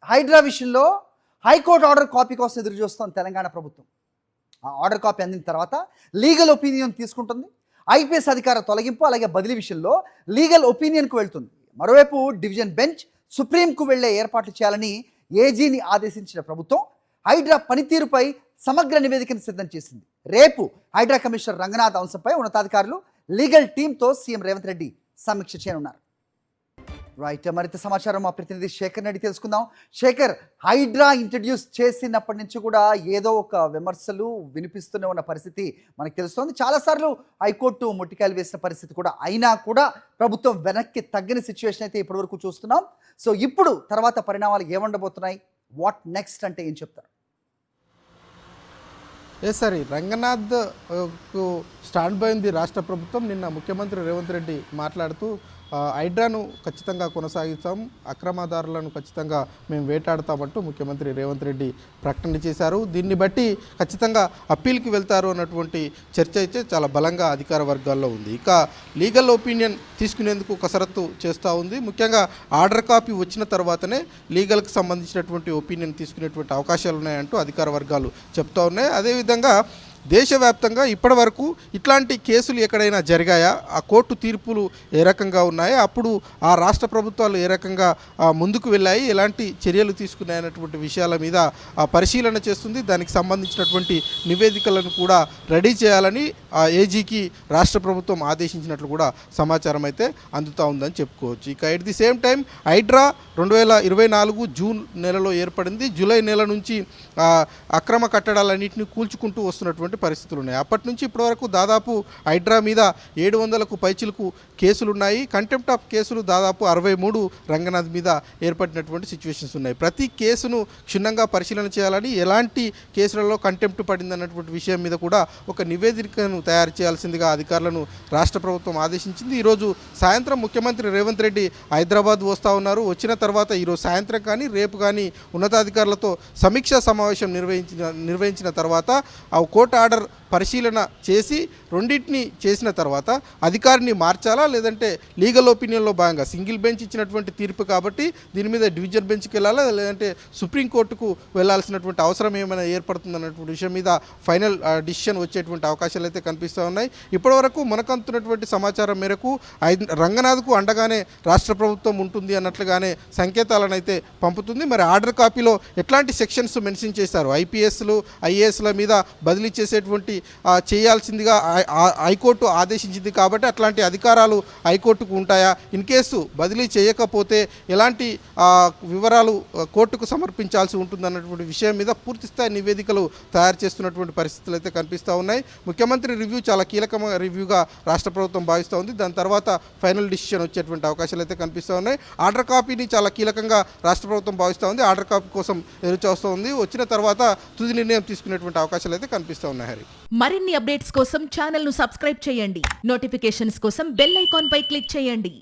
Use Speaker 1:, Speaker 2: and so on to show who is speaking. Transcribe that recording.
Speaker 1: హైడ్రా విషయంలో high court order copy కోసం ఎదురు చూస్తోంది తెలంగాణ ప్రభుత్వం. ఆ ఆర్డర్ కాపీ అందిన తర్వాత లీగల్ ఒపీనియన్ తీసుకుంటుంది. ఐపీఎస్ అధికార తొలగింపు అలాగే బదిలీ విషయంలో లీగల్ ఒపీనియన్కు వెళ్తుంది. మరోవైపు డివిజన్ బెంచ్ సుప్రీంకు వెళ్లే ఏర్పాట్లు చేయాలని ఏజీని ఆదేశించిన ప్రభుత్వం హైడ్రా పనితీరుపై సమగ్ర నివేదికను సిద్ధం చేసింది. రేపు హైడ్రా కమిషనర్ రంగనాథ్ అంశంపై ఉన్నతాధికారులు లీగల్ టీంతో సీఎం రేవంత్ రెడ్డి సమీక్ష చేయనున్నారు. రైట్, మరింత సమాచారం మా ప్రతినిధి శేఖర్ రెడ్డి తెలుసుకుందాం. శేఖర్, హైడ్రా ఇంట్రడ్యూస్ చేసినప్పటి నుంచి కూడా ఏదో ఒక విమర్శలు వినిపిస్తూనే ఉన్న పరిస్థితి మనకు తెలుస్తోంది. చాలాసార్లు హైకోర్టు ముట్టికాయలు వేసిన పరిస్థితి కూడా అయినా కూడా ప్రభుత్వం వెనక్కి తగ్గని సిచ్యువేషన్ అయితే ఇప్పటివరకు చూస్తున్నాం. సో ఇప్పుడు తర్వాత పరిణామాలు ఏముండబోతున్నాయి, వాట్ నెక్స్ట్ అంటే ఏం చెప్తారు?
Speaker 2: సరే, రంగనాథ్ స్టాండ్ బై ఉంది రాష్ట్ర ప్రభుత్వం. నిన్న ముఖ్యమంత్రి రేవంత్ రెడ్డి మాట్లాడుతూ హైడ్రాను ఖచ్చితంగా కొనసాగిస్తాం, అక్రమదారులను ఖచ్చితంగా మేము వేటాడతామంటూ ముఖ్యమంత్రి రేవంత్ రెడ్డి ప్రకటన చేశారు. దీన్ని బట్టి ఖచ్చితంగా అప్పీల్కి వెళ్తారు అన్నటువంటి చర్చ అయితే చాలా బలంగా అధికార వర్గాల్లో ఉంది. ఇక లీగల్ ఒపీనియన్ తీసుకునేందుకు కసరత్తు చేస్తూ ఉంది. ముఖ్యంగా ఆర్డర్ కాపీ వచ్చిన తర్వాతనే లీగల్కి సంబంధించినటువంటి ఒపీనియన్ తీసుకునేటువంటి అవకాశాలు ఉన్నాయంటూ అధికార వర్గాలు చెప్తూ ఉన్నాయి. అదేవిధంగా దేశవ్యాప్తంగా ఇప్పటి వరకు ఇట్లాంటి కేసులు ఎక్కడైనా జరిగాయా, ఆ కోర్టు తీర్పులు ఏ రకంగా ఉన్నాయా, అప్పుడు ఆ రాష్ట్ర ప్రభుత్వాలు ఏ రకంగా ముందుకు వెళ్ళాయి, ఎలాంటి చర్యలు తీసుకున్నాయన్నటువంటి విషయాల మీద పరిశీలన చేస్తుంది. దానికి సంబంధించినటువంటి నివేదికలను కూడా రెడీ చేయాలని ఏజీకి రాష్ట్ర ప్రభుత్వం ఆదేశించినట్లు కూడా సమాచారం అయితే అందుతూ ఉందని చెప్పుకోవచ్చు. ఇక at the same time HYDRAA 2024 June నెలలో ఏర్పడింది. జూలై నెల నుంచి అక్రమ కట్టడాలన్నింటినీ కూల్చుకుంటూ వస్తున్నటువంటి పరిస్థితులు ఉన్నాయి. అప్పటి నుంచి ఇప్పటివరకు దాదాపు హైడ్రా మీద 700కు పైచిలకు కేసులున్నాయి. కంటెంప్ట్ ఆఫ్ కేసులు దాదాపు 63 రంగనాథ్ మీద ఏర్పడినటువంటి సిచ్యువేషన్స్ ఉన్నాయి. ప్రతి కేసును క్షుణ్ణంగా పరిశీలన చేయాలని, ఎలాంటి కేసులలో కంటెంప్ట్ పడిందన్నటువంటి విషయం మీద కూడా ఒక నివేదికను తయారు చేయాల్సిందిగా అధికారులను రాష్ట్ర ప్రభుత్వం ఆదేశించింది. ఈరోజు సాయంత్రం ముఖ్యమంత్రి రేవంత్ రెడ్డి హైదరాబాద్ వస్తూ ఉన్నారు. వచ్చిన తర్వాత ఈరోజు సాయంత్రం కానీ రేపు కానీ ఉన్నతాధికారులతో సమీక్షా సమావేశం నిర్వహించిన తర్వాత ఆ కోర్టు ఆర్డర్ పరిశీలన చేసి రెండింటిని చేసిన తర్వాత అధికారిని మార్చాలా, లేదంటే లీగల్ ఒపీనియన్లో భాగంగా సింగిల్ బెంచ్ ఇచ్చినటువంటి తీర్పు కాబట్టి దీని మీద డివిజన్ బెంచ్కి వెళ్ళాలా, లేదంటే సుప్రీంకోర్టుకు వెళ్లాల్సినటువంటి అవసరం ఏమైనా ఏర్పడుతుందన్నటువంటి విషయం మీద ఫైనల్ డిసిషన్ వచ్చేటువంటి అవకాశాలు అయితే కనిపిస్తూ ఉన్నాయి. ఇప్పటివరకు మనకంతున్నటువంటి సమాచారం మేరకు రంగనాథ్కు అండగానే రాష్ట్ర ప్రభుత్వం ఉంటుంది అన్నట్లుగానే సంకేతాలను అయితే పంపుతుంది. మరి ఆర్డర్ కాపీలో ఎట్లాంటి సెక్షన్స్ మెన్షన్ చేశారు, ఐపీఎస్లు ఐఏఎస్ల మీద బదిలీ చేసేటువంటి చేయాల్సిందిగా హైకోర్టు ఆదేశించింది కాబట్టి అట్లాంటి అధికారాలు హైకోర్టుకు ఉంటాయా, ఇన్ కేసు బదిలీ చేయకపోతే ఎలాంటి వివరాలు కోర్టుకు సమర్పించాల్సి ఉంటుందన్నటువంటి విషయం మీద పూర్తిస్థాయి నివేదికలు తయారు చేస్తున్నటువంటి పరిస్థితులు అయితే కనిపిస్తూ ఉన్నాయి. ముఖ్యమంత్రి రివ్యూ చాలా కీలకమైన రివ్యూగా రాష్ట్ర ప్రభుత్వం భావిస్తూ ఉంది. దాని తర్వాత ఫైనల్ డిసిషన్ వచ్చేటువంటి అవకాశాలు అయితే కనిపిస్తూ ఉన్నాయి. ఆర్డర్ కాపీని చాలా కీలకంగా రాష్ట్ర ప్రభుత్వం భావిస్తూ ఉంది. ఆర్డర్ కాపీ కోసం ఎదురు చూస్తూ ఉంది. వచ్చిన తర్వాత తుది నిర్ణయం తీసుకునేటువంటి అవకాశాలు అయితే కనిపిస్తూ ఉన్నాయి. హరి,
Speaker 3: మరిన్ని అప్డేట్స్ కోసం ఛానల్ ను సబ్స్క్రైబ్ చేయండి. నోటిఫికేషన్స్ కోసం బెల్ ఐకాన్ పై క్లిక్ చేయండి.